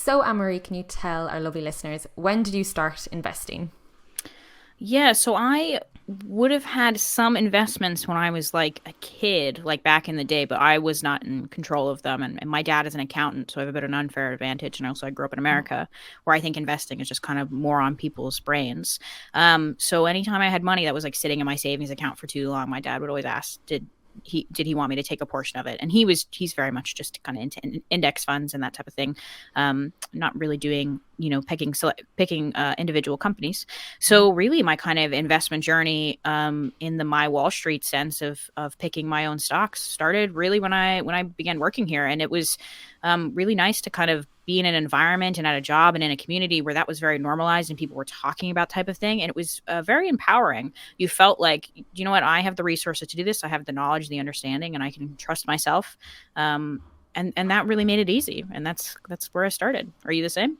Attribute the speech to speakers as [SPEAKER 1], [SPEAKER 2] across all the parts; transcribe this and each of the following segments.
[SPEAKER 1] So, Anne-Marie, can you tell our lovely listeners, when did you start investing?
[SPEAKER 2] Yeah, so I would have had some investments when I was like a kid, like back in the day, but I was not in control of them. And my dad is an accountant, so I have a bit of an unfair advantage. And also, I grew up in America, where I think investing is just kind of more on people's brains. So anytime I had money that was like sitting in my savings account for too long, my dad would always ask, did he want me to take a portion of it? And he's very much just kind of into index funds and that type of thing, not really doing picking individual companies. So really, my kind of investment journey in the my Wall Street sense of picking my own stocks started really when I began working here, and it was really nice to kind of be in an environment and at a job and in a community where that was very normalized and people were talking about type of thing, and it was very empowering. You felt like, you know what, I have the resources to do this, I have the knowledge, the understanding, and I can trust myself. And that really made it easy, and that's where I started. Are you the same?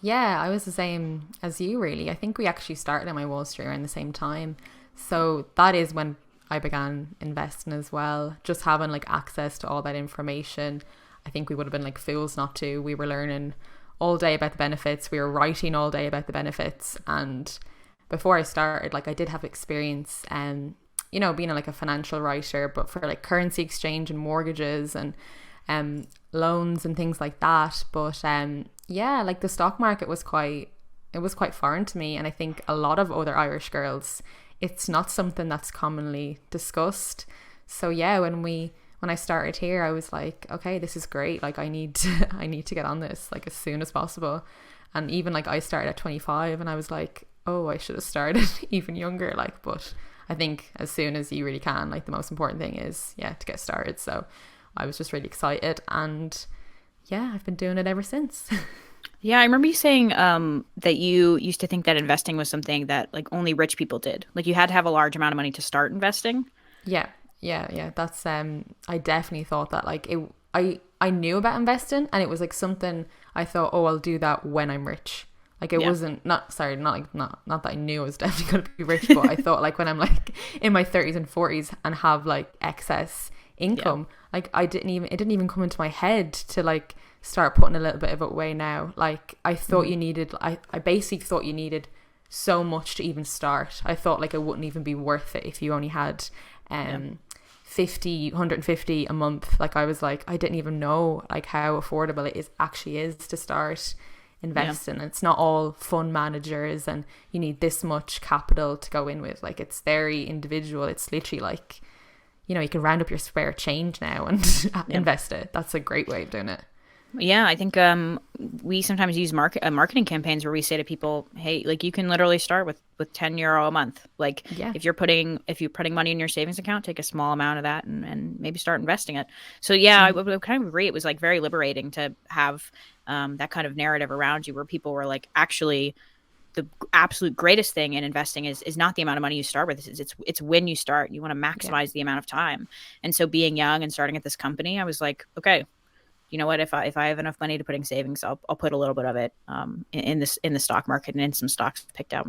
[SPEAKER 1] Yeah, I was the same as you, really. I think we actually started at my Wall Street around the same time. So that is when I began investing as well. Just having like access to all that information. I think we would have been like fools not to. We were learning all day about the benefits. We were writing all day about the benefits. And before I started, like I did have experience being like a financial writer, but for like currency exchange and mortgages and loans and things like that. But yeah, like the stock market was quite foreign to me, and I think a lot of other Irish girls, it's not something that's commonly discussed. So yeah, when I started here, I was like, okay, this is great. Like I need to get on this like as soon as possible. And even like I started at 25, and I was like, oh, I should have started even younger. Like, but I think as soon as you really can, like the most important thing is, yeah, to get started. So I was just really excited, and yeah, I've been doing it ever since.
[SPEAKER 2] Yeah, I remember you saying that you used to think that investing was something that like only rich people did. Like you had to have a large amount of money to start investing.
[SPEAKER 1] Yeah, yeah. That's I definitely thought that like it. I knew about investing, and it was like something I thought, oh, I'll do that when I'm rich. Like it
[SPEAKER 2] Yeah.
[SPEAKER 1] wasn't not sorry, not like not that I knew I was definitely gonna be rich, but I thought like when I'm like in my 30s and 40s and have like excess
[SPEAKER 2] Yeah.
[SPEAKER 1] income, like it didn't even come into my head to like start putting a little bit of it away now. Like
[SPEAKER 2] Mhm.
[SPEAKER 1] I basically thought you needed so much to even start. I thought like it wouldn't even be worth it if you only had
[SPEAKER 2] Yeah.
[SPEAKER 1] um 50, 150 a month. Like I was like, I didn't even know like how affordable it is actually is to start
[SPEAKER 2] Yeah.
[SPEAKER 1] investing. It's not all fund managers and you need this much capital to go in with. Like it's very individual. It's literally like, you can round up your spare change now and
[SPEAKER 2] Yeah.
[SPEAKER 1] invest it. That's a great way of doing it.
[SPEAKER 2] Yeah, I think we sometimes use marketing campaigns where we say to people, "Hey, like you can literally start with €10 a month. Like
[SPEAKER 1] Yeah.
[SPEAKER 2] if you're putting money in your savings account, take a small amount of that and maybe start investing it." So yeah, I would kind of agree. It was like very liberating to have that kind of narrative around you where people were like, actually, the absolute greatest thing in investing is not the amount of money you start with. It's when you start. You want to
[SPEAKER 1] Yeah.
[SPEAKER 2] maximize the amount of time. And so being young and starting at this company, I was like, okay, you know what, if I have enough money to put in savings, I'll put a little bit of it in the stock market and in some stocks picked out.